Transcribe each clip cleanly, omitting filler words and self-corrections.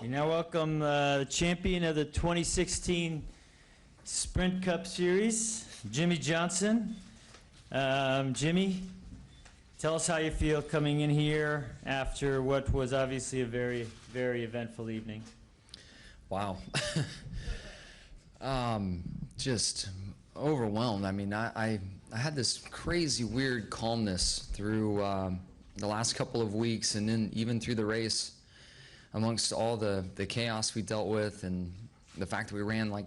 We now welcome the champion of the 2016 Sprint Cup Series, Jimmie Johnson. Jimmie, tell us how you feel coming in here after what was obviously a very, very eventful evening. Wow. Just overwhelmed. I mean, I had this crazy, weird calmness through the last couple of weeks, and then even through the race, amongst all the chaos we dealt with, and the fact that we ran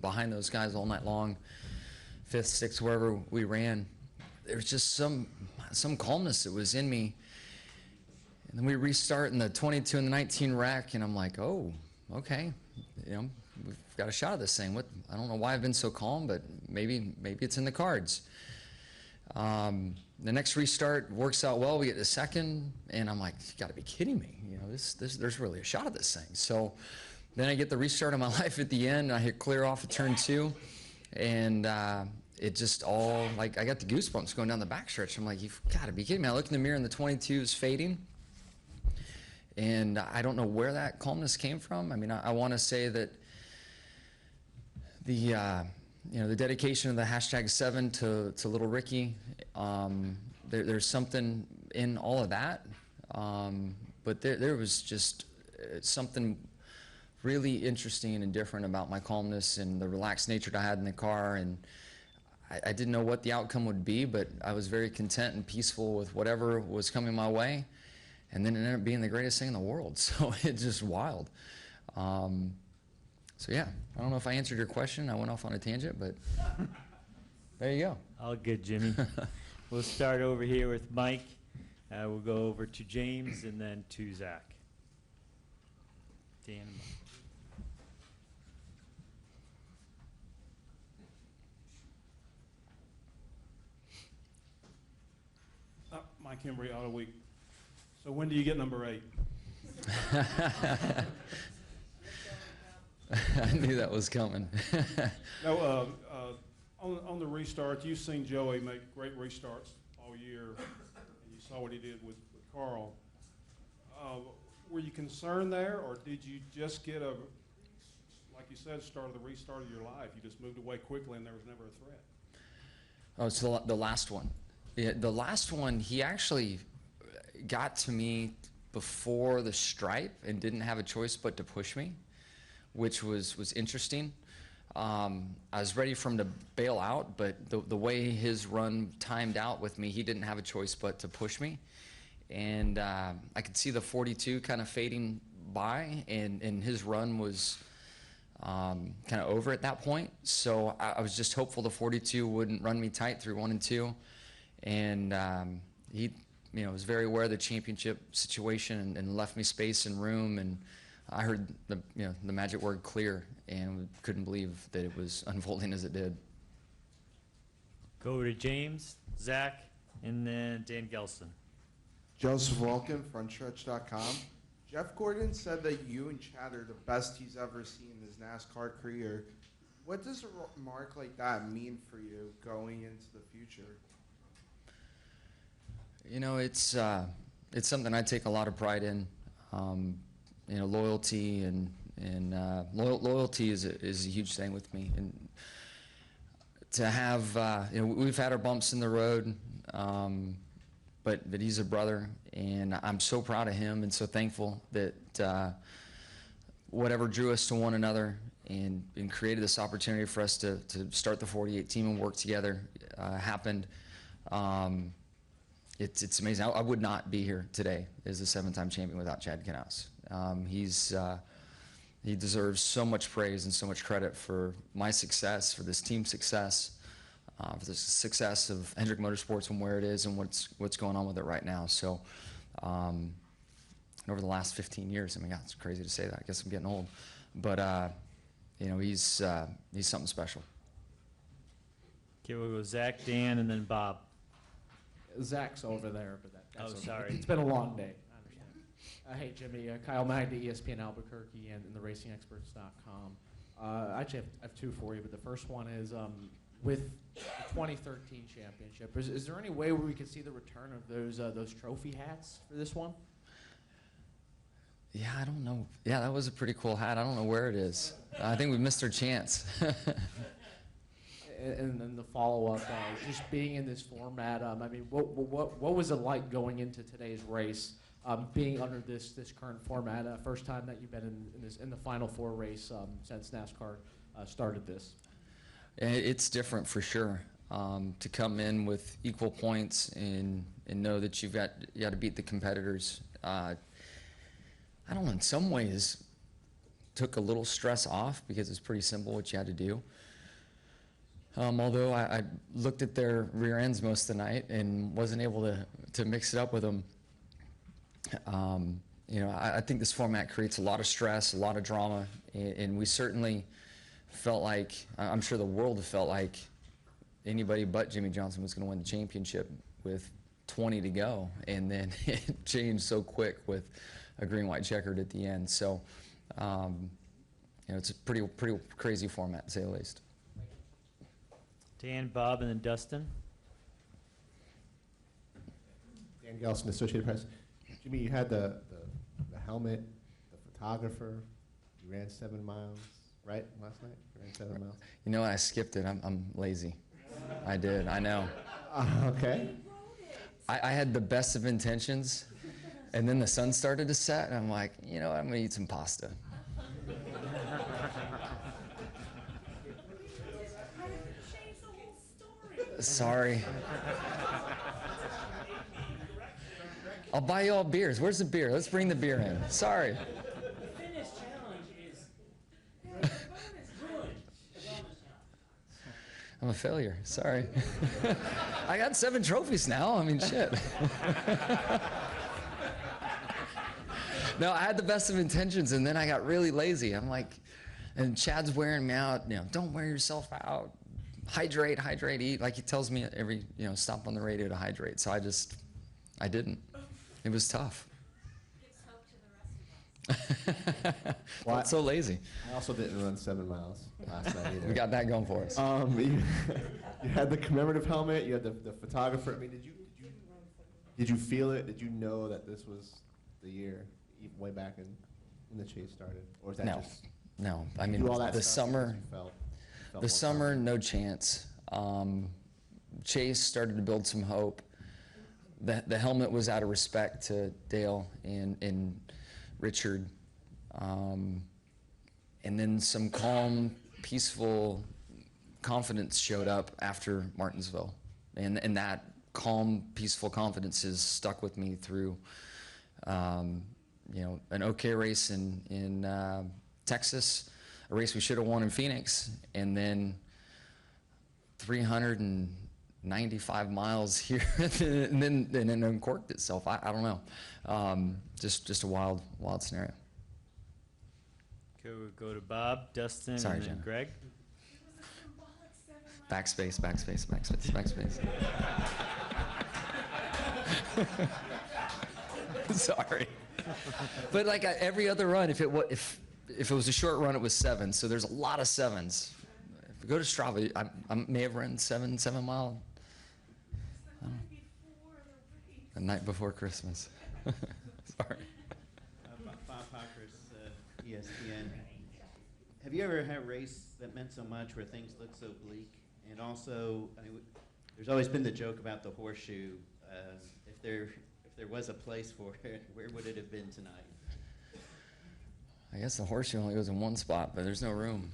behind those guys all night long, fifth, sixth, wherever we ran. There was just some calmness that was in me. And then we restart in the 22 and the 19 wreck, and I'm like, oh, okay, we've got a shot at this thing. I don't know why I've been so calm, but maybe it's in the cards. The next restart works out well. We get the second, and I'm like, you got to be kidding me. There's really a shot at this thing. So then I get the restart of my life at the end. I hit clear off of turn 2, and it just all, I got the goosebumps going down the backstretch. I'm like, you've got to be kidding me. I look in the mirror, and the 22 is fading. And I don't know where that calmness came from. I mean, I want to say that the dedication of the #7 to little Ricky, there's something in all of that. But there was just something really interesting and different about my calmness and the relaxed nature that I had in the car. And I didn't know what the outcome would be, but I was very content and peaceful with whatever was coming my way. And then it ended up being the greatest thing in the world. So it's just wild. So yeah, I don't know if I answered your question. I went off on a tangent, but there you go. All good, Jimmie. We'll start over here with Mike. We'll go over to James and then to Zach. Dan and Mike. Mike Embry, Auto Week. So when do you get number 8? I knew that was coming. No, on the restart, you've seen Joey make great restarts all year, and you saw what he did with Carl. Were you concerned there, or did you just get like you said, start of the restart of your life? You just moved away quickly, and there was never a threat. Oh, it's the last one. Yeah, the last one, he actually got to me before the stripe and didn't have a choice but to push me, which was interesting. I was ready for him to bail out, but the way his run timed out with me, he didn't have a choice but to push me. And I could see the 42 kind of fading by, and his run was kind of over at that point. So I was just hopeful the 42 wouldn't run me tight through 1 and 2. And he was very aware of the championship situation and left me space and room. And I heard the magic word clear, and couldn't believe that it was unfolding as it did. Go over to James, Zach, and then Dan Gelson. Joseph Walken, frontstretch.com. Jeff Gordon said that you and Chad are the best he's ever seen in his NASCAR career. What does a remark like that mean for you going into the future? It's something I take a lot of pride in. Loyalty and loyalty is a huge thing with me. And to have, we've had our bumps in the road, but he's a brother, and I'm so proud of him and so thankful that whatever drew us to one another and created this opportunity for us to start the 48 team and work together happened. It's amazing. I would not be here today as a 7-time champion without Chad Knaus. He deserves so much praise and so much credit for my success, for this team's success, for the success of Hendrick Motorsports and where it is and what's going on with it right now. So over the last 15 years, God, it's crazy to say that. I guess I'm getting old. But, he's something special. Okay, we'll go Zach, Dan, and then Bob. Zach's over there, but that's okay. Sorry. It's been a long day. I understand. Hey, Jimmie. Kyle Magda, ESPN Albuquerque, and theracingexperts.com. I have two for you, but the first one is with the 2013 championship. Is there any way where we could see the return of those trophy hats for this one? Yeah, I don't know. Yeah, that was a pretty cool hat. I don't know where it is. I think we missed our chance. And then the follow-up, just being in this format, I mean, what was it like going into today's race, being under this current format? First time that you've been in the Final Four race since NASCAR started this. It's different for sure. To come in with equal points and know that you got to beat the competitors. I don't know. In some ways, took a little stress off because it's pretty simple what you had to do. Although I looked at their rear ends most of the night and wasn't able to mix it up with them. You know, I think this format creates a lot of stress, a lot of drama, and we certainly felt like, I'm sure the world felt like anybody but Jimmie Johnson was going to win the championship with 20 to go, and then it changed so quick with a green-white checkered at the end. So, you know, it's a pretty crazy format, to say the least. Dan, Bob, and then Dustin. Dan Gelson, Associated Press. Jimmy, you had the helmet, the photographer. You ran 7 miles, right, last night? You ran 7 miles. You know, I skipped it. I'm lazy. I did. I know. Okay. I had the best of intentions, and then the sun started to set, and I'm like, you know what, I'm going to eat some pasta. Sorry. I'll buy you all beers. Where's the beer? Let's bring the beer in. Sorry. The fitness challenge is I'm a failure. Sorry. I got 7 trophies now. I mean, shit. No, I had the best of intentions, and then I got really lazy. I'm like, and Chad's wearing me out. You know, don't wear yourself out. Hydrate, eat. Like he tells me every, you know, stop on the radio to hydrate. So I didn't. It was tough. Gives hope to the rest of us. Well, Felt so lazy. I also didn't run 7 miles last night either. We got that going for us. You had the commemorative helmet. You had the photographer. I mean, did you feel it? Did you know that this was the year, way back when the chase started, or is that just No. I mean, do all that the stuff summer. because you felt The more summer, confident? no chance. Chase started to build some hope. The helmet was out of respect to Dale and Richard. And then some calm, peaceful confidence showed up after Martinsville. And that calm, peaceful confidence has stuck with me through, you know, an okay race in Texas, a race we should have won in Phoenix, and then 395 miles here, and then uncorked itself. I don't know. Just a wild scenario. Okay, we'll go to Bob, Dustin, Sorry, and then Jenna. Greg. Backspace. Sorry. But like every other run, if it was a short run, it was 7. So there's a lot of 7s. If you go to Strava, I may have run 7 mile. The night before Christmas. Sorry. Bob Pockris, ESPN. Have you ever had a race that meant so much where things look so bleak? And also, I mean, there's always been the joke about the horseshoe. If there was a place for it, where would it have been tonight? I guess the horseshoe only goes in one spot, but there's no room.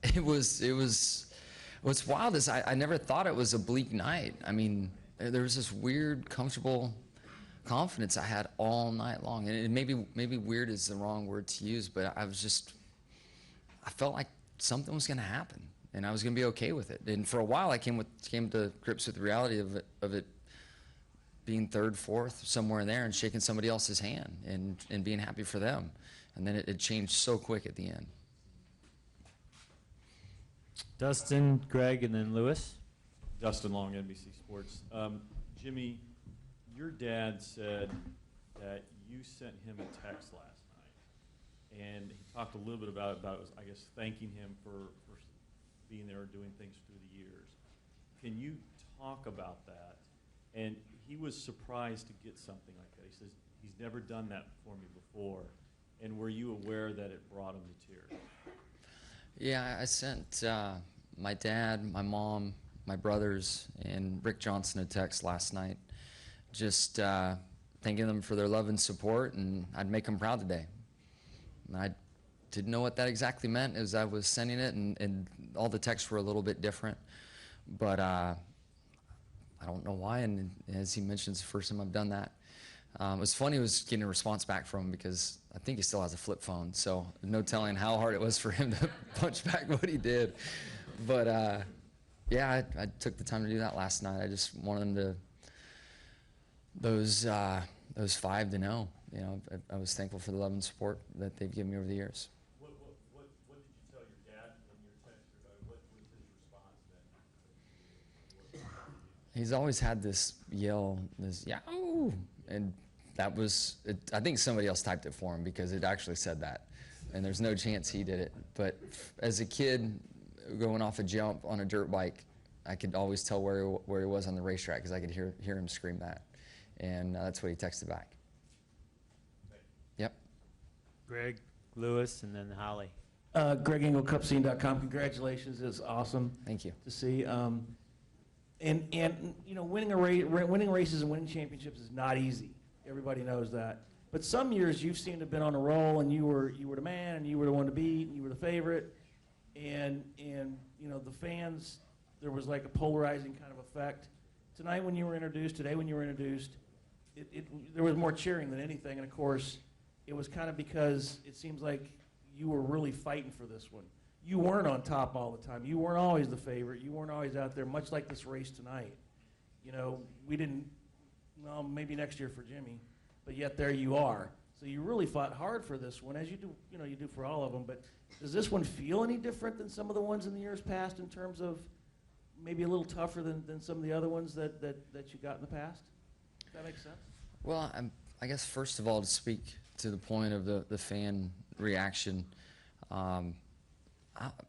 It was. What's wild is I never thought it was a bleak night. I mean, there was this weird, comfortable confidence I had all night long, and maybe weird is the wrong word to use, but I felt like something was going to happen, and I was going to be okay with it. And for a while, I came to grips with the reality of it being 3rd, 4th, somewhere in there, and shaking somebody else's hand and being happy for them. And then it changed so quick at the end. Dustin, Greg, and then Lewis. Dustin Long, NBC Sports. Jimmy, your dad said that you sent him a text last night, and he talked a little bit about I guess, thanking him for being there and doing things through the years. Can you talk about that? And he was surprised to get something like that. He's never done that for me before. And were you aware that it brought him to tears? Yeah, I sent my dad, my mom, my brothers, and Rick Johnson a text last night, just thanking them for their love and support, and I'd make them proud today. And I didn't know what that exactly meant as I was sending it, and all the texts were a little bit different, but I don't know why, and as he mentioned, it's the first time I've done that. It was funny, was getting a response back from him because I think he still has a flip phone, so no telling how hard it was for him to punch back what he did. But yeah, I took the time to do that last night. I just wanted them to, those 5 to know. You know, I was thankful for the love and support that they've given me over the years. What did you tell your dad in your text? What was his response then? He's always had this yell, this yow, and that was, I think somebody else typed it for him because it actually said that, and there's no chance he did it. But as a kid, going off a jump on a dirt bike, I could always tell where he was on the racetrack because I could hear him scream that, and that's what he texted back. Yep. Greg, Lewis, and then Holly. GregEngleCupScene.com. Congratulations, it's awesome Thank you. to see. And you know, winning races and winning championships is not easy. Everybody knows that. But some years you seem to have been on a roll, and you were the man, and you were the one to beat, and you were the favorite, and you know, the fans, there was like a polarizing kind of effect. Today when you were introduced, there was more cheering than anything, and of course, it was kind of because it seems like you were really fighting for this one. You weren't on top all the time. You weren't always the favorite. You weren't always out there, much like this race tonight. You know, we didn't, well, maybe next year for Jimmie, but yet there you are. So you really fought hard for this one, as you do, you know, you do for all of them. But does this one feel any different than some of the ones in the years past in terms of maybe a little tougher than some of the other ones that you got in the past? Does that make sense? Well, I guess first of all, to speak to the point of the fan reaction,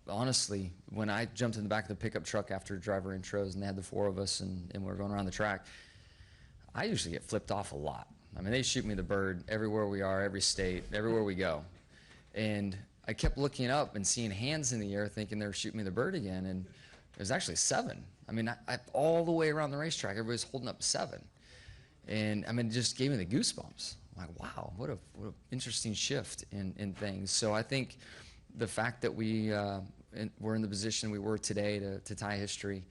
honestly, when I jumped in the back of the pickup truck after driver intros and they had the 4 of us and we were going around the track, I usually get flipped off a lot. I mean, they shoot me the bird everywhere we are, every state, everywhere we go. And I kept looking up and seeing hands in the air thinking they were shooting me the bird again, and it was actually 7. I mean, I all the way around the racetrack, everybody's holding up 7. And I mean, it just gave me the goosebumps. I'm like, wow, what a interesting shift in things. So I think the fact that we're in the position we were today to tie history,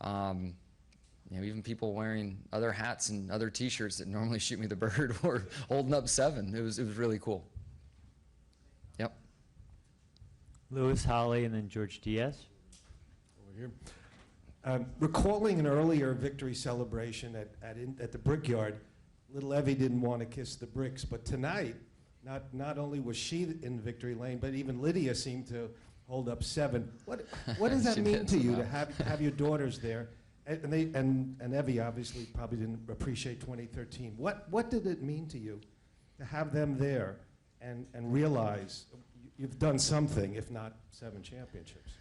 you know, even people wearing other hats and other T-shirts that normally shoot me the bird were holding up 7. It was really cool. Yep. Lewis, Holly, and then George Diaz. Over here. Recalling an earlier victory celebration at the Brickyard, little Evie didn't want to kiss the bricks, but tonight, not only was she in victory lane, but even Lydia seemed to hold up 7. What does that mean to you to have your daughters there? And Evie obviously probably didn't appreciate 2013. What did it mean to you to have them there and realize you've done something, if not 7 championships?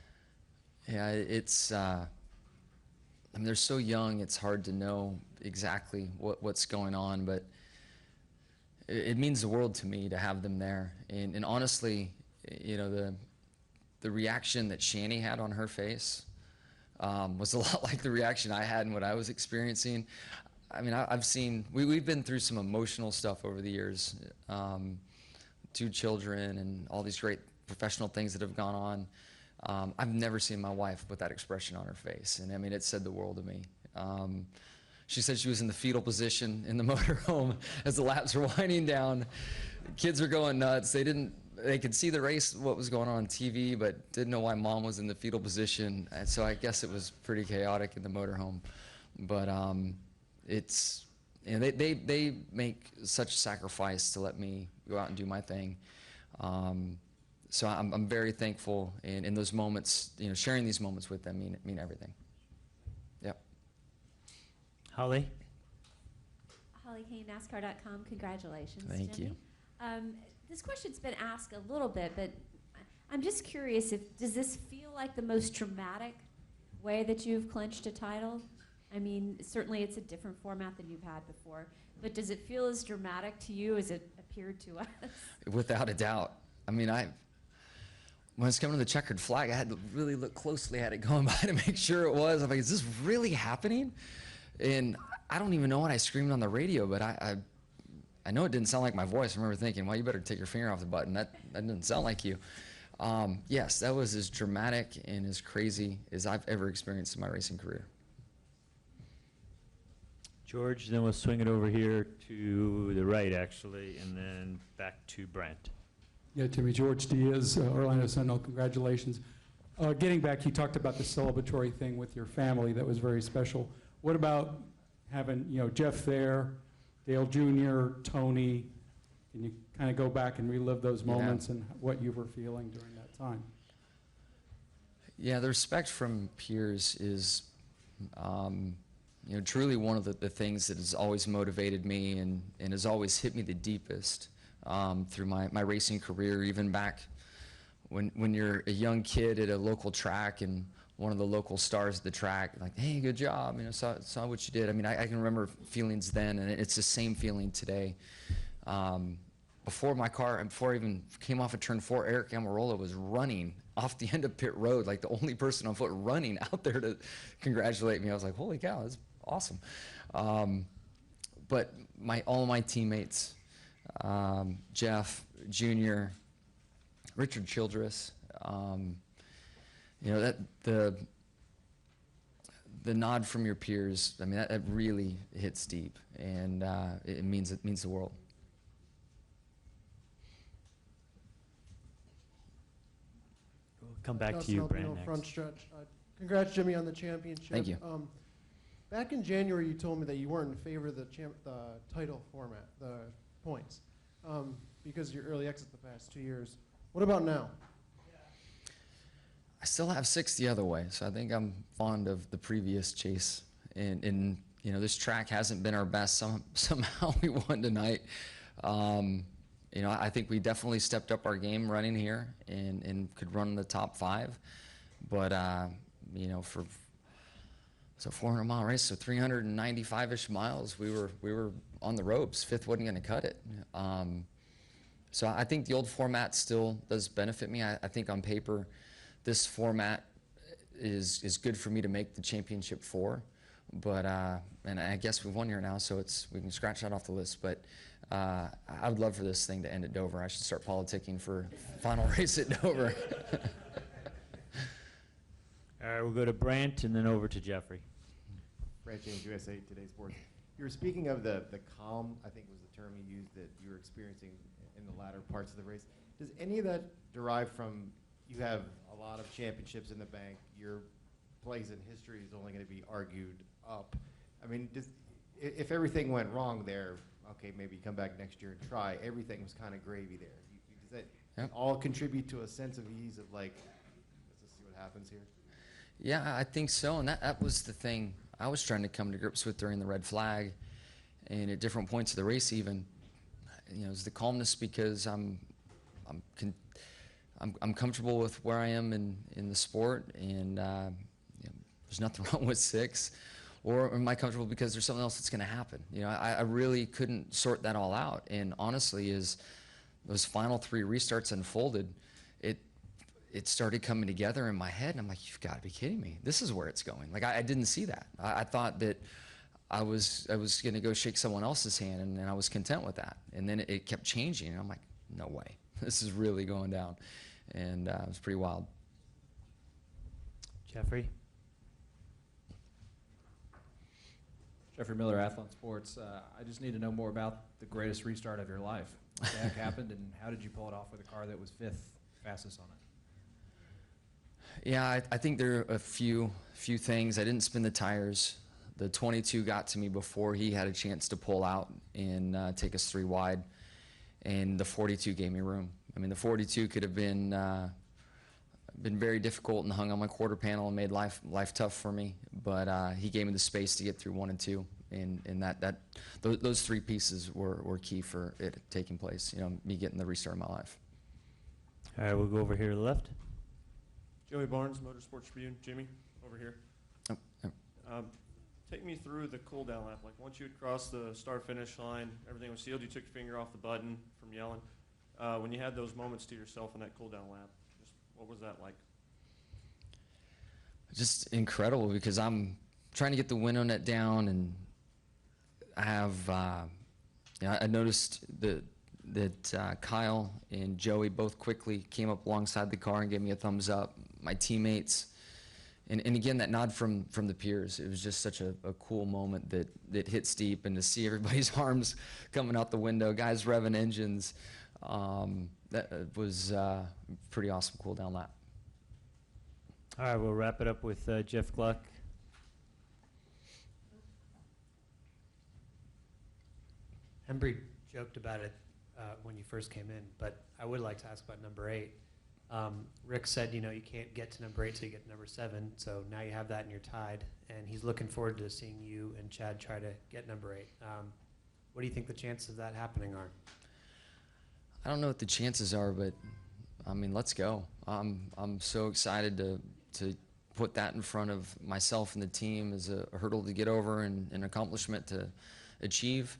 Yeah, it's, I mean, they're so young, it's hard to know exactly what's going on, but it means the world to me to have them there. And honestly, you know, the reaction that Shani had on her face was a lot like the reaction I had and what I was experiencing. I mean, I've seen, we've been through some emotional stuff over the years, 2 children and all these great professional things that have gone on. I've never seen my wife with that expression on her face, and I mean, it said the world to me. She said she was in the fetal position in the motorhome as the laps were winding down. Kids were going nuts. They could see the race, what was going on TV, but didn't know why mom was in the fetal position. And so I guess it was pretty chaotic in the motorhome. But it's, you know, they make such sacrifice to let me go out and do my thing. So I'm very thankful, and in those moments, you know, sharing these moments with them mean everything. Yep. Holly? Holly Kane, NASCAR.com. Congratulations, Thank Jimmie. you. This question's been asked a little bit, but I'm just curious, does this feel like the most dramatic way that you've clinched a title? I mean, certainly it's a different format than you've had before, but does it feel as dramatic to you as it appeared to us? Without a doubt. I mean, when I was coming to the checkered flag, I had to really look closely at it going by to make sure it was. I'm like, is this really happening? And I don't even know what I screamed on the radio, but I know it didn't sound like my voice. I remember thinking, well, you better take your finger off the button. That didn't sound like you. Yes, that was as dramatic and as crazy as I've ever experienced in my racing career. George, then we'll swing it over here to the right, actually, and then back to Brent. Yeah, Jimmy, George Diaz, Orlando Sentinel, congratulations. Getting back, you talked about the celebratory thing with your family. That was very special. What about having, Jeff there, Dale Jr., Tony? Can you kind of go back and relive those moments and what you were feeling during that time? Yeah, the respect from peers is, truly one of the things that has always motivated me and has always hit me the deepest through my racing career, even back when you're a young kid at a local track and one of the local stars at the track, like, hey, good job, saw what you did. I mean, I can remember feelings then, and it's the same feeling today. Before I even came off of turn 4, Eric Amarola was running off the end of pit road, like the only person on foot running out there to congratulate me. I was like, holy cow, that's awesome. But all my teammates, Jeff, Junior, Richard Childress, that the nod from your peers, I mean, that really hits deep, and it means the world. We'll come back to you, Brent, next. Front stretch. Congrats, Jimmy, on the championship. Thank you. Back in January, you told me that you weren't in favor of the title format, the points, because of your early exit the past 2 years. What about now? I still have 6 the other way, so I think I'm fond of the previous chase. And this track hasn't been our best. Somehow we won tonight. I think we definitely stepped up our game running here and could run in the top 5. But, for it's a 400-mile race, so 395-ish miles, we were on the ropes. 5th wasn't going to cut it. So I think the old format still does benefit me. I think on paper, this format is good for me to make the championship 4. But, and I guess we've won here now, so we can scratch that off the list. But I would love for this thing to end at Dover. I should start politicking for final race at Dover. All right, we'll go to Brent and then over to Jeffrey. Brent James, USA Today Sports. You were speaking of the calm, I think was the term you used, that you were experiencing in the latter parts of the race. Does any of that derive from, you have a lot of championships in the bank, your place in history is only going to be argued up. I mean, if everything went wrong there, okay, maybe come back next year and try. Everything was kind of gravy there. Does that all contribute to a sense of ease of like, let's just see what happens here? Yeah, I think so, and that was the thing I was trying to come to grips with during the red flag, and at different points of the race even. It's the calmness because I'm comfortable with where I am in the sport, and there's nothing wrong with 6. Or am I comfortable because there's something else that's going to happen? I really couldn't sort that all out, and honestly, as those final 3 restarts unfolded, it started coming together in my head, and I'm like, you've got to be kidding me. This is where it's going. Like, I didn't see that. I thought that I was going to go shake someone else's hand, and I was content with that. And then it kept changing, and I'm like, no way. This is really going down. And it was pretty wild. Jeffrey? Jeffrey Miller, Athlon Sports. I just need to know more about the greatest restart of your life. What the heck happened, and how did you pull it off with a car that was 5th fastest on it? Yeah, I think there are a few things. I didn't spin the tires. The 22 got to me before he had a chance to pull out and take us 3 wide, and the 42 gave me room. I mean, the 42 could have been very difficult and hung on my quarter panel and made life tough for me, but he gave me the space to get through 1 and 2, and those 3 pieces were key for it taking place. Me getting the restart of my life. All right, we'll go over here to the left. Joey Barnes, Motorsports Tribune. Jimmy, over here. take me through the cool down lap. Like once you had crossed the start finish line, everything was sealed. You took your finger off the button from yelling. When you had those moments to yourself in that cool down lap, just what was that like? Just incredible because I'm trying to get the window net down, and I have, I noticed that Kyle and Joey both quickly came up alongside the car and gave me a thumbs up. My teammates, and again, that nod from the peers. It was just such a cool moment that hits deep, and to see everybody's arms coming out the window, guys revving engines, that was a pretty awesome cool down lap. All right, we'll wrap it up with Jeff Gluck. Embry joked about it when you first came in, but I would like to ask about number 8. Rick said, you can't get to number 8 till you get to number 7, so now you have that and you're tied, and he's looking forward to seeing you and Chad try to get number 8. What do you think the chances of that happening are? I don't know what the chances are, but I mean, let's go. I'm so excited to put that in front of myself and the team as a hurdle to get over and an accomplishment to achieve.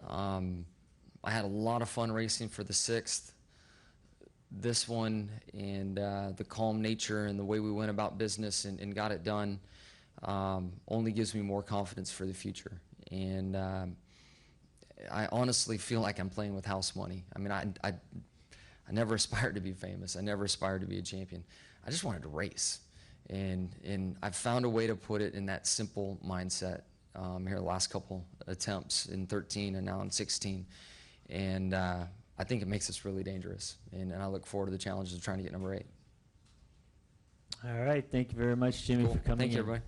I had a lot of fun racing for the 6th. This one, and the calm nature and the way we went about business and got it done only gives me more confidence for the future. And I honestly feel like I'm playing with house money. I mean, I never aspired to be famous. I never aspired to be a champion. I just wanted to race. And I've found a way to put it in that simple mindset here the last couple attempts in 13 and now in 16. And I think it makes us really dangerous. And I look forward to the challenges of trying to get number 8. All right, thank you very much, Jimmie, Cool. for coming Thank you, in. everybody.